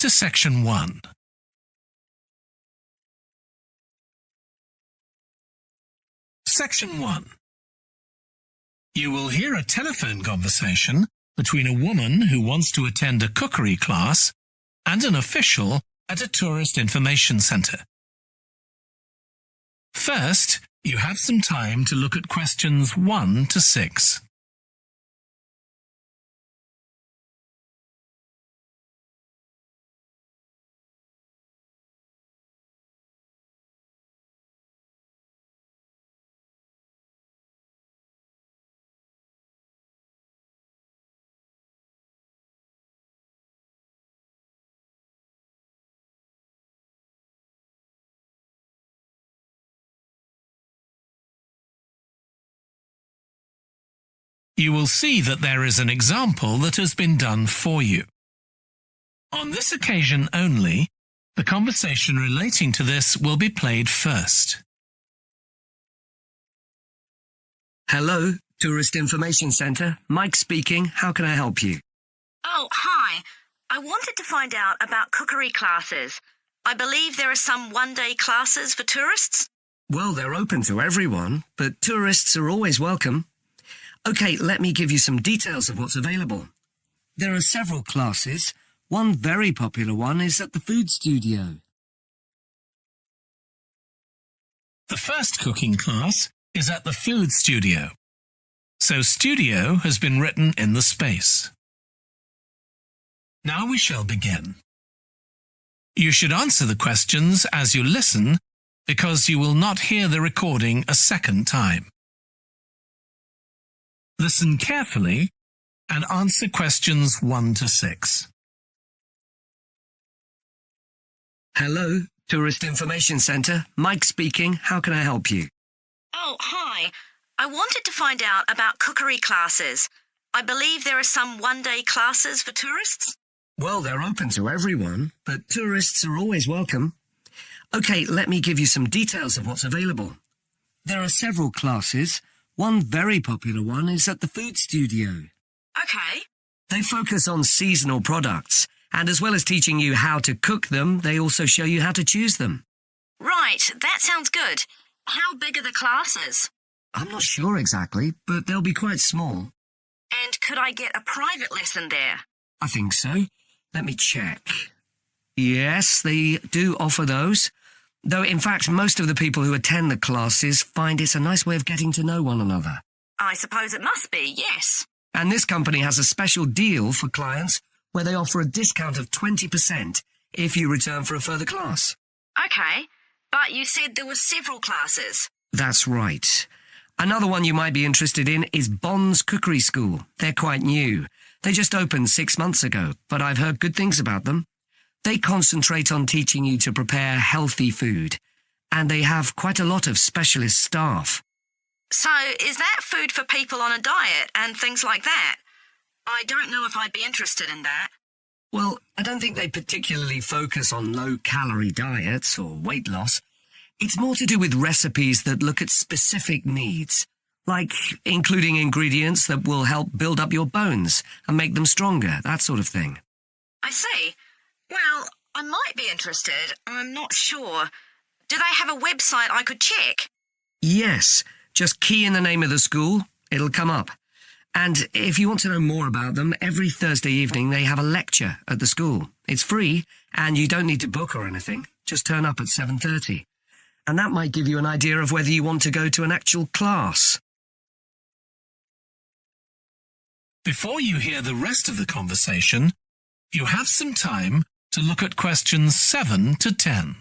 to Section 1. Section 1. You will hear a telephone conversation between a woman who wants to attend a cookery class and an official at a tourist information centre. First, you have some time to look at questions 1 to 6. You will see that there is an example that has been done for you. On this occasion only, the conversation relating to this will be played first. Hello, Tourist Information Centre. Mike speaking. How can I help you? Oh, hi. I wanted to find out about cookery classes. I believe there are some one-day classes for tourists. Well, they're open to everyone, but tourists are always welcome. OK, let me give you some details of what's available. There are several classes. One very popular one is at the food studio. The first cooking class is at the food studio. So studio has been written in the space. Now we shall begin. You should answer the questions as you listen because you will not hear the recording a second time. Listen carefully and answer questions 1 to 6. Hello, Tourist Information Centre. Mike speaking. How can I help you? Oh, hi. I wanted to find out about cookery classes. I believe there are some one-day classes for tourists. Well, they're open to everyone, but tourists are always welcome. OK, let me give you some details of what's available. There are several classes. One very popular one is at the food studio. OK. They focus on seasonal products, and as well as teaching you how to cook them, they also show you how to choose them. Right, that sounds good. How big are the classes? I'm not sure exactly, but they'll be quite small. And could I get a private lesson there? I think so. Let me check. Yes, they do offer those. Though, in fact, most of the people who attend the classes find it's a nice way of getting to know one another. I suppose it must be, yes. And this company has a special deal for clients where they offer a discount of 20% if you return for a further class. OK, but you said there were several classes. That's right. Another one you might be interested in is Bond's Cookery School. They're quite new. They just opened 6 months ago, but I've heard good things about them. They concentrate on teaching you to prepare healthy food, and they have quite a lot of specialist staff. So, is that food for people on a diet and things like that? I don't know if I'd be interested in that. Well, I don't think they particularly focus on low-calorie diets or weight loss. It's more to do with recipes that look at specific needs, like including ingredients that will help build up your bones and make them stronger, that sort of thing. I see. Well, I might be interested. I'm not sure. Do they have a website I could check? Yes. Just key in the name of the school. It'll come up. And if you want to know more about them, every Thursday evening they have a lecture at the school. It's free, and you don't need to book or anything. Just turn up at 7:30. And that might give you an idea of whether you want to go to an actual class. Before you hear the rest of the conversation, you have some time to look at questions 7 to 10.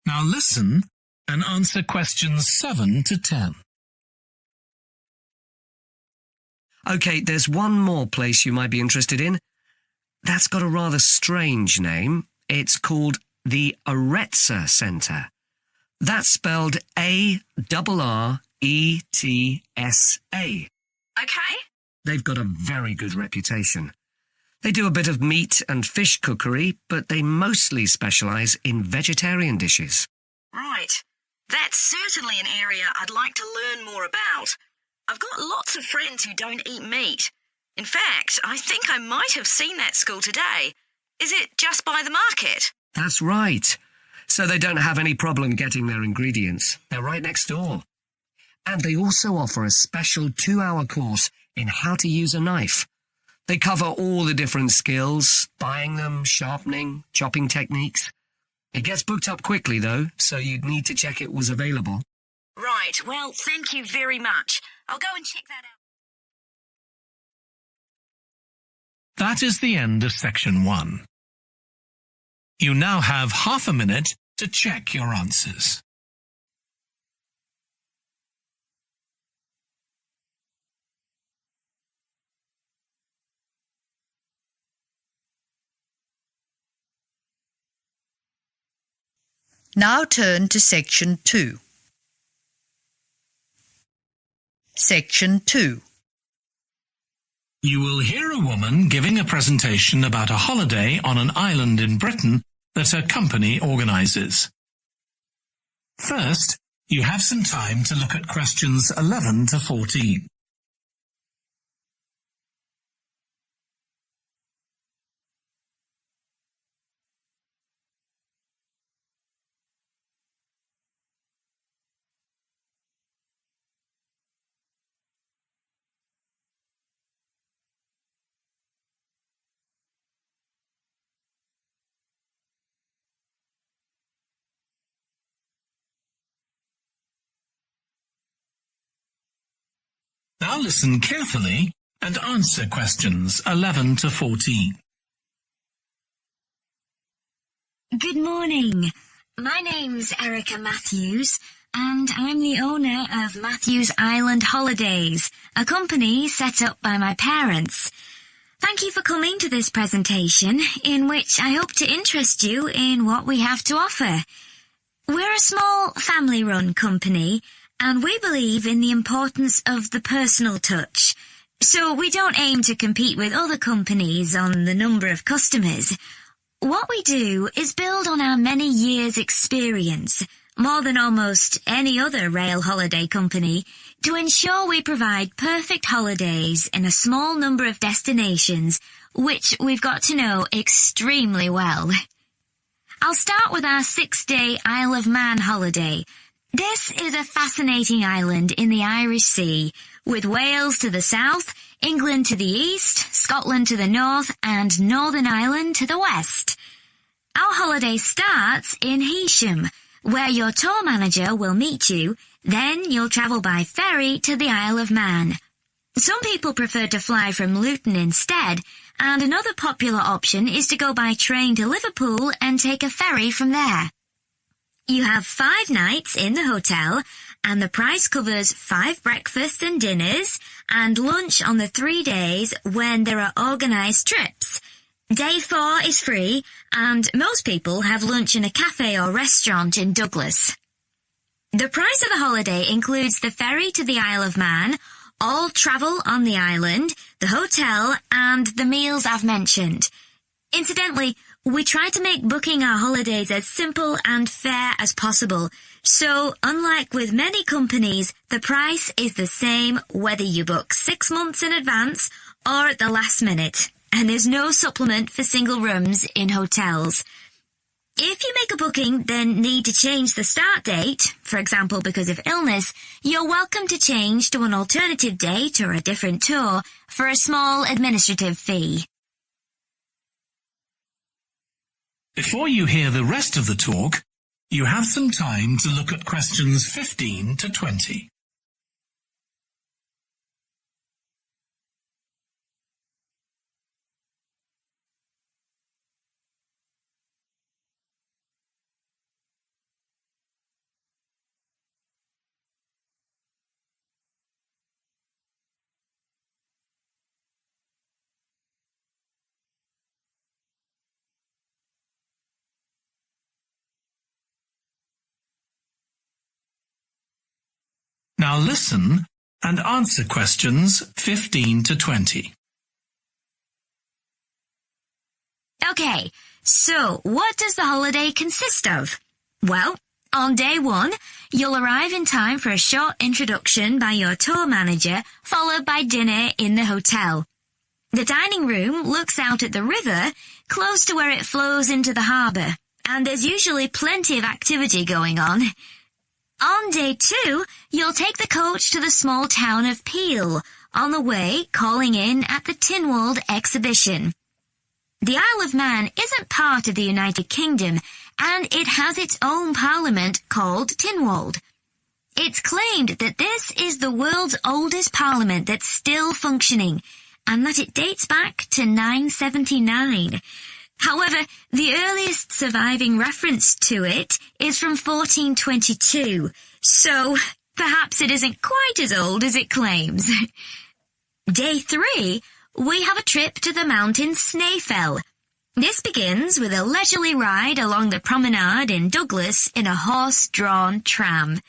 Now listen and answer questions 7 to 10. OK, there's one more place you might be interested in. That's got a rather strange name. It's called the Aretsa Centre. That's spelled A-R-R-E-T-S-A. OK. They've got a very good reputation. They do a bit of meat and fish cookery, but they mostly specialise in vegetarian dishes. Right. That's certainly an area I'd like to learn more about. I've got lots of friends who don't eat meat. In fact, I think I might have seen that school today. Is it just by the market? That's right. So they don't have any problem getting their ingredients. They're right next door. And they also offer a special 2-hour course in how to use a knife. They cover all the different skills, buying them, sharpening, chopping techniques. It gets booked up quickly, though, so you'd need to check it was available. Right, well, thank you very much. I'll go and check that out. That is the end of section 1. You now have half a minute to check your answers. Now turn to section 2. Section 2. You will hear a woman giving a presentation about a holiday on an island in Britain that her company organises. First, you have some time to look at questions 11 to 14. Now listen carefully and answer questions 11 to 14. Good morning. My name's Erica Matthews, and I'm the owner of Matthews Island Holidays, a company set up by my parents. Thank you for coming to this presentation, in which I hope to interest you in what we have to offer. We're a small family-run company, and we believe in the importance of the personal touch. So we don't aim to compete with other companies on the number of customers. What we do is build on our many years' experience, more than almost any other rail holiday company, to ensure we provide perfect holidays in a small number of destinations, which we've got to know extremely well. I'll start with our 6-day Isle of Man holiday. This is a fascinating island in the Irish Sea, with Wales to the south, England to the east, Scotland to the north, and Northern Ireland to the west. Our holiday starts in Heysham, where your tour manager will meet you. Then you'll travel by ferry to the Isle of Man. Some people prefer to fly from Luton instead, and another popular option is to go by train to Liverpool and take a ferry from there. You have 5 nights in the hotel, and the price covers 5 breakfasts and dinners, and lunch on the 3 days when there are organised trips. Day 4 is free, and most people have lunch in a cafe or restaurant in Douglas. The price of the holiday includes the ferry to the Isle of Man, all travel on the island, the hotel, and the meals I've mentioned. Incidentally, we try to make booking our holidays as simple and fair as possible, so unlike with many companies, the price is the same whether you book 6 months in advance or at the last minute, and there's no supplement for single rooms in hotels. If you make a booking, then need to change the start date, for example because of illness, you're welcome to change to an alternative date or a different tour for a small administrative fee. Before you hear the rest of the talk, you have some time to look at questions 15 to 20. Now listen and answer questions 15 to 20. Okay, so what does the holiday consist of? Well, on day 1, you'll arrive in time for a short introduction by your tour manager, followed by dinner in the hotel. The dining room looks out at the river, close to where it flows into the harbour, and there's usually plenty of activity going on. On day 2, you'll take the coach to the small town of Peel, on the way calling in at the Tynwald exhibition. The Isle of Man isn't part of the United Kingdom, and it has its own parliament called Tynwald. It's claimed that this is the world's oldest parliament that's still functioning, and that it dates back to 979. However, the earliest surviving reference to it is from 1422, so perhaps it isn't quite as old as it claims. Day 3, we have a trip to the mountain Snaefell. This begins with a leisurely ride along the promenade in Douglas in a horse-drawn tram.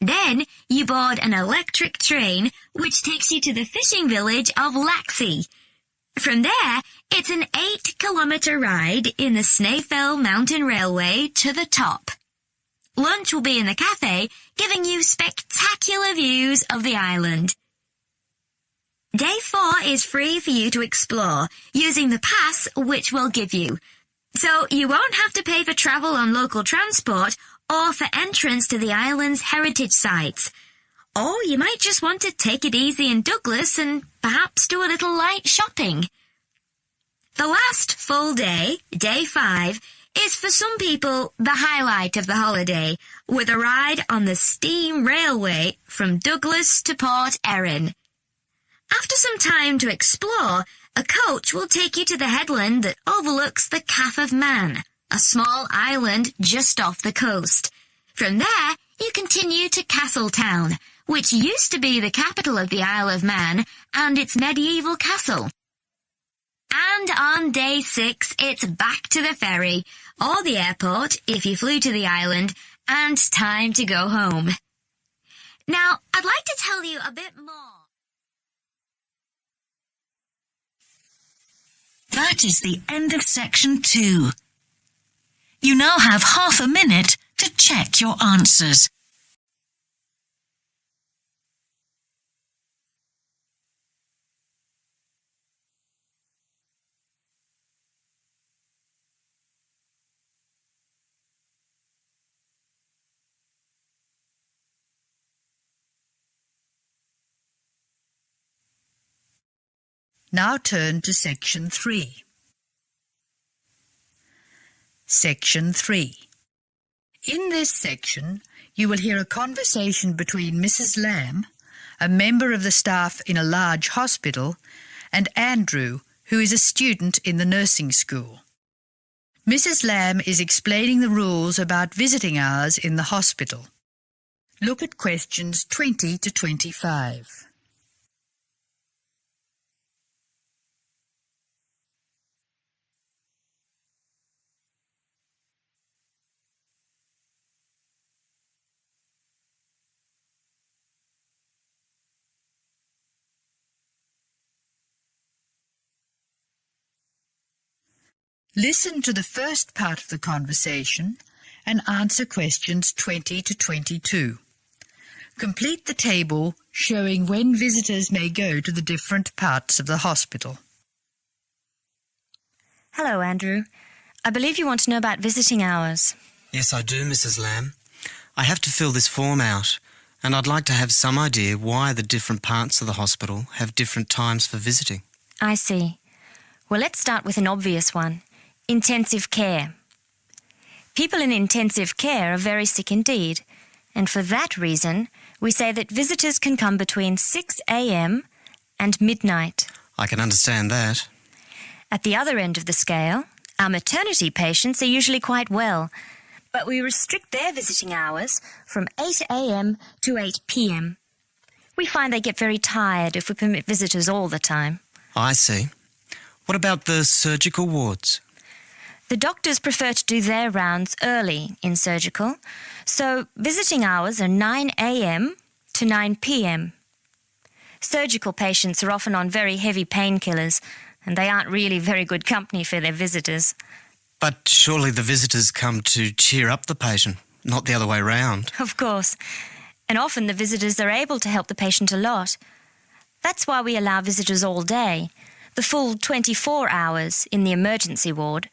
Then you board an electric train which takes you to the fishing village of Laxey. From there, it's an 8-kilometre ride in the Snaefell Mountain Railway to the top. Lunch will be in the cafe, giving you spectacular views of the island. Day 4 is free for you to explore, using the pass which we'll give you. So you won't have to pay for travel on local transport or for entrance to the island's heritage sites. Or you might just want to take it easy in Douglas and perhaps do a little light shopping. The last full day, day 5, is for some people the highlight of the holiday, with a ride on the steam railway from Douglas to Port Erin. After some time to explore, a coach will take you to the headland that overlooks the Calf of Man, a small island just off the coast. From there, you continue to Castletown, which used to be the capital of the Isle of Man and its medieval castle. And on day 6, it's back to the ferry, or the airport if you flew to the island, and time to go home. Now, I'd like to tell you a bit more. That is the end of section 2. You now have half a minute to check your answers. Now turn to section 3. Section 3. In this section, you will hear a conversation between Mrs. Lamb, a member of the staff in a large hospital, and Andrew, who is a student in the nursing school. Mrs. Lamb is explaining the rules about visiting hours in the hospital. Look at questions 20 to 25. Listen to the first part of the conversation and answer questions 20 to 22. Complete the table showing when visitors may go to the different parts of the hospital. Hello, Andrew. I believe you want to know about visiting hours. Yes, I do, Mrs. Lamb. I have to fill this form out, and I'd like to have some idea why the different parts of the hospital have different times for visiting. I see. Well, let's start with an obvious one. Intensive care. People in intensive care are very sick indeed, and for that reason, we say that visitors can come between 6 a.m. and midnight. I can understand that. At the other end of the scale, our maternity patients are usually quite well, but we restrict their visiting hours from 8 a.m. to 8 p.m. We find they get very tired if we permit visitors all the time. I see. What about the surgical wards? The doctors prefer to do their rounds early in surgical, so visiting hours are 9 a.m. to 9 p.m. Surgical patients are often on very heavy painkillers, and they aren't really very good company for their visitors. But surely the visitors come to cheer up the patient, not the other way round. Of course. And often the visitors are able to help the patient a lot. That's why we allow visitors all day, the full 24 hours in the emergency ward.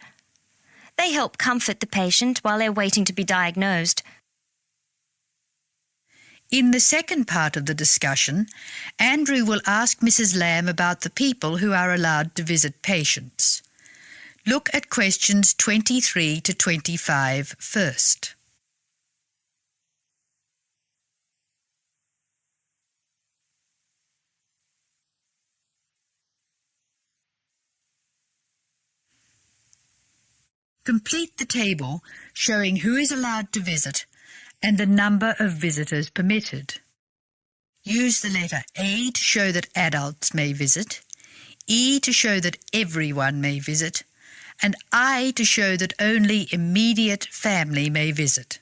They help comfort the patient while they're waiting to be diagnosed. In the second part of the discussion, Andrew will ask Mrs. Lamb about the people who are allowed to visit patients. Look at questions 23 to 25 first. Complete the table showing who is allowed to visit and the number of visitors permitted. Use the letter A to show that adults may visit, E to show that everyone may visit, and I to show that only immediate family may visit.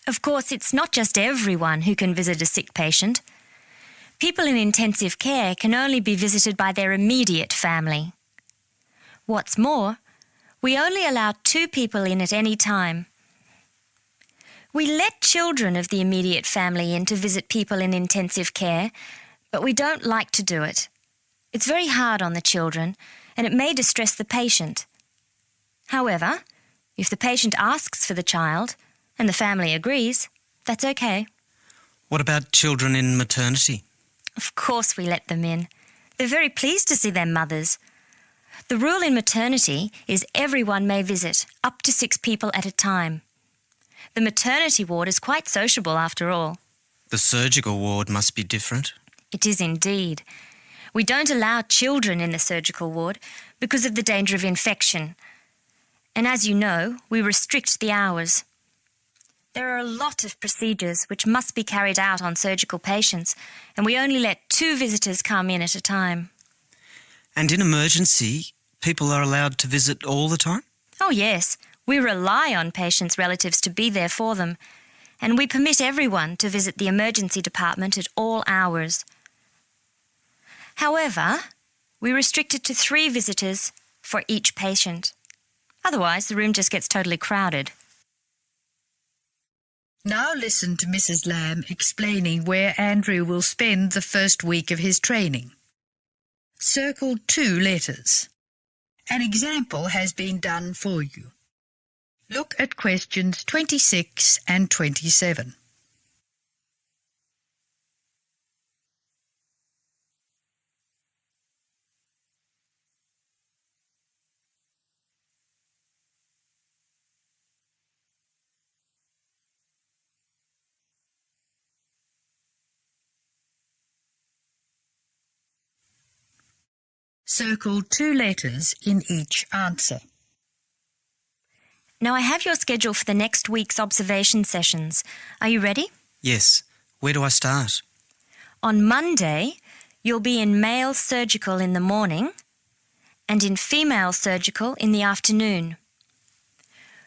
Of course, it's not just everyone who can visit a sick patient. People in intensive care can only be visited by their immediate family. What's more, we only allow 2 people in at any time. We let children of the immediate family in to visit people in intensive care, but we don't like to do it. It's very hard on the children, and it may distress the patient. However, if the patient asks for the child and the family agrees, that's okay. What about children in maternity? Of course we let them in. They're very pleased to see their mothers. The rule in maternity is everyone may visit, up to 6 people at a time. The maternity ward is quite sociable after all. The surgical ward must be different. It is indeed. We don't allow children in the surgical ward because of the danger of infection. And as you know, we restrict the hours. There are a lot of procedures which must be carried out on surgical patients, and we only let 2 visitors come in at a time. And in emergency, people are allowed to visit all the time? Oh yes, we rely on patients' relatives to be there for them, and we permit everyone to visit the emergency department at all hours. However, we restrict it to 3 visitors for each patient. Otherwise, the room just gets totally crowded. Now listen to Mrs. Lamb explaining where Andrew will spend the first week of his training. Circle 2 letters. An example has been done for you. Look at questions 26 and 27. Circle 2 letters in each answer. Now I have your schedule for the next week's observation sessions. Are you ready? Yes. Where do I start? On Monday, you'll be in male surgical in the morning and in female surgical in the afternoon.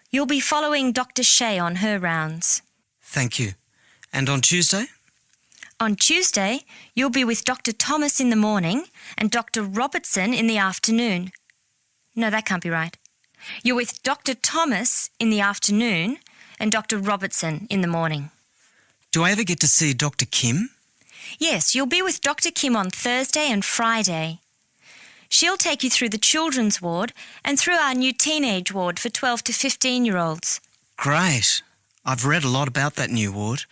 You'll be following Dr. Shea on her rounds. Thank you. And on Tuesday? On Tuesday, you'll be with Dr. Thomas in the morning and Dr. Robertson in the afternoon. No, that can't be right. You're with Dr. Thomas in the afternoon and Dr. Robertson in the morning. Do I ever get to see Dr. Kim? Yes, you'll be with Dr. Kim on Thursday and Friday. She'll take you through the children's ward and through our new teenage ward for 12 to 15-year-olds. Great. I've read a lot about that new ward.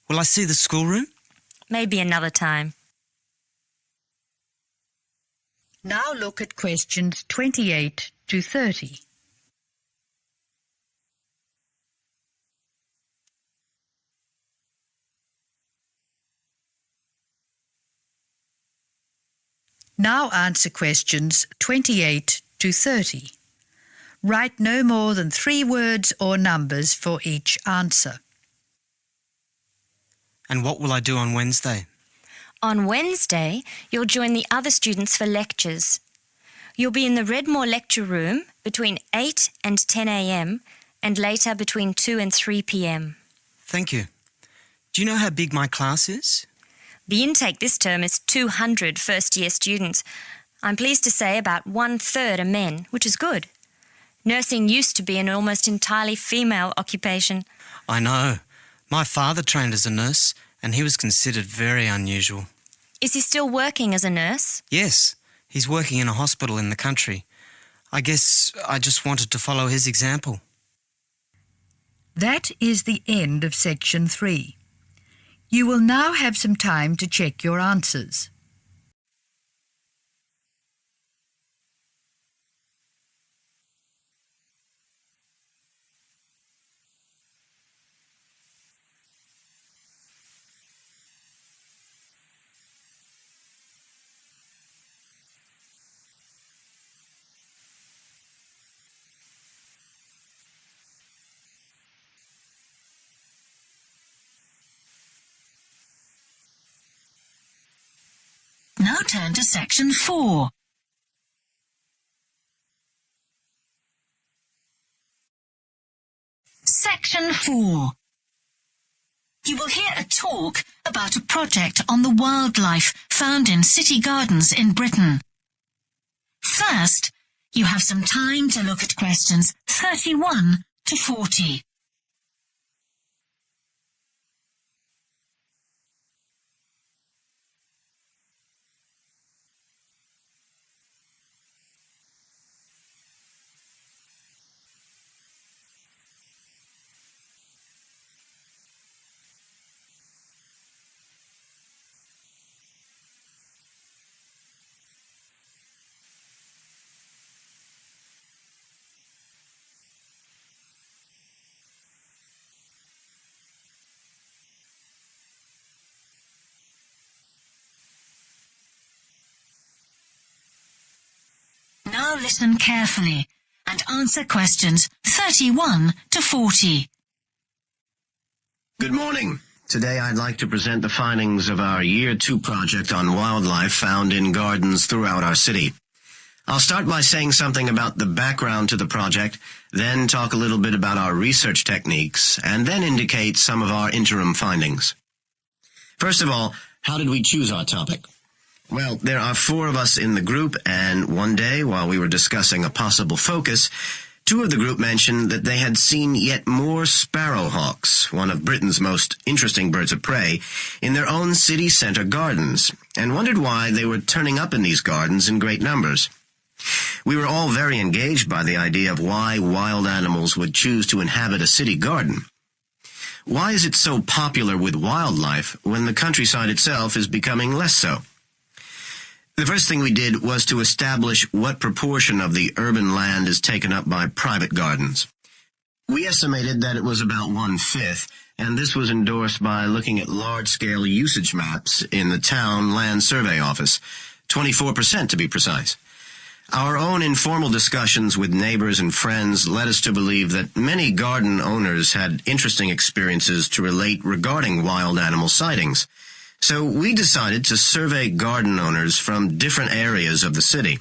Will I see the schoolroom? Maybe another time. Now look at questions 28 to 30. Now answer questions 28 to 30. Write no more than 3 words or numbers for each answer. And what will I do on Wednesday? On Wednesday, you'll join the other students for lectures. You'll be in the Redmore lecture room between 8 and 10 a.m. and later between 2 and 3 p.m. Thank you. Do you know how big my class is? The intake this term is 200 first-year students. I'm pleased to say about 1/3 are men, which is good. Nursing used to be an almost entirely female occupation. I know. My father trained as a nurse, and he was considered very unusual. Is he still working as a nurse? Yes, he's working in a hospital in the country. I guess I just wanted to follow his example. That is the end of section 3. You will now have some time to check your answers. Now turn to section 4. Section 4. You will hear a talk about a project on the wildlife found in city gardens in Britain. First, you have some time to look at questions 31 to 40. Now listen carefully and answer questions 31 to 40. Good morning. Today I'd like to present the findings of our Year 2 project on wildlife found in gardens throughout our city. I'll start by saying something about the background to the project, then talk a little bit about our research techniques, and then indicate some of our interim findings. First of all, how did we choose our topic? Well, there are 4 of us in the group, and one day, while we were discussing a possible focus, 2 of the group mentioned that they had seen yet more sparrowhawks, one of Britain's most interesting birds of prey, in their own city centre gardens, and wondered why they were turning up in these gardens in great numbers. We were all very engaged by the idea of why wild animals would choose to inhabit a city garden. Why is it so popular with wildlife when the countryside itself is becoming less so? The first thing we did was to establish what proportion of the urban land is taken up by private gardens. We estimated that it was about 1/5, and this was endorsed by looking at large-scale usage maps in the town land survey office, 24% to be precise. Our own informal discussions with neighbors and friends led us to believe that many garden owners had interesting experiences to relate regarding wild animal sightings. So we decided to survey garden owners from different areas of the city.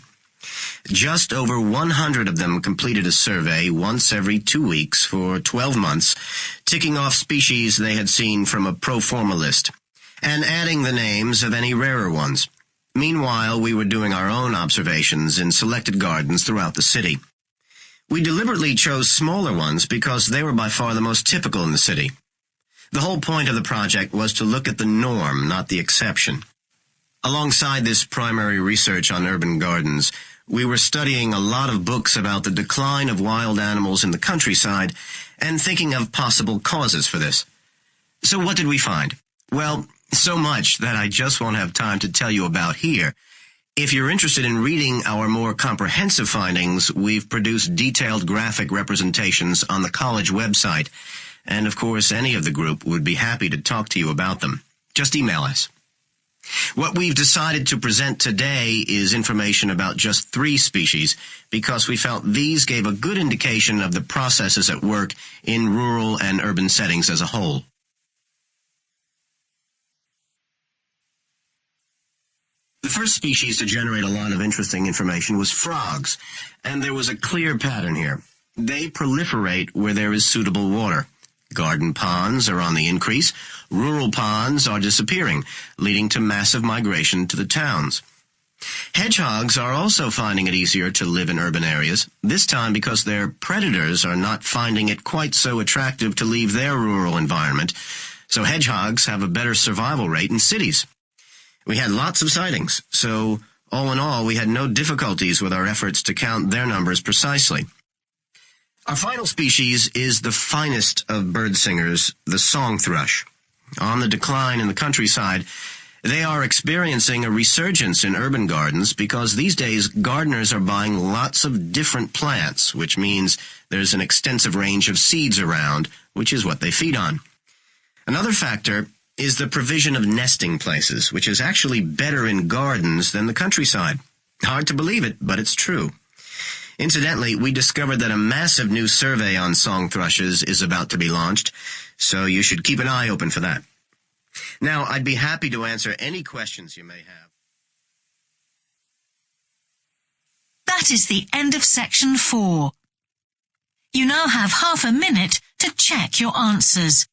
Just over 100 of them completed a survey once every 2 weeks for 12 months, ticking off species they had seen from a pro forma list, and adding the names of any rarer ones. Meanwhile, we were doing our own observations in selected gardens throughout the city. We deliberately chose smaller ones because they were by far the most typical in the city. The whole point of the project was to look at the norm, not the exception. Alongside this primary research on urban gardens, we were studying a lot of books about the decline of wild animals in the countryside and thinking of possible causes for this. So what did we find? Well, so much that I just won't have time to tell you about here. If you're interested in reading our more comprehensive findings, we've produced detailed graphic representations on the college website. And, of course, any of the group would be happy to talk to you about them. Just email us. What we've decided to present today is information about just 3 species because we felt these gave a good indication of the processes at work in rural and urban settings as a whole. The first species to generate a lot of interesting information was frogs, and there was a clear pattern here. They proliferate where there is suitable water. Garden ponds are on the increase. Rural ponds are disappearing, leading to massive migration to the towns. Hedgehogs are also finding it easier to live in urban areas, this time because their predators are not finding it quite so attractive to leave their rural environment, so hedgehogs have a better survival rate in cities. We had lots of sightings, so all in all, we had no difficulties with our efforts to count their numbers precisely. Our final species is the finest of bird singers, the song thrush. On the decline in the countryside, they are experiencing a resurgence in urban gardens because these days gardeners are buying lots of different plants, which means there's an extensive range of seeds around, which is what they feed on. Another factor is the provision of nesting places, which is actually better in gardens than the countryside. Hard to believe it, but it's true. Incidentally, we discovered that a massive new survey on song thrushes is about to be launched, so you should keep an eye open for that. Now, I'd be happy to answer any questions you may have. That is the end of section 4. You now have half a minute to check your answers.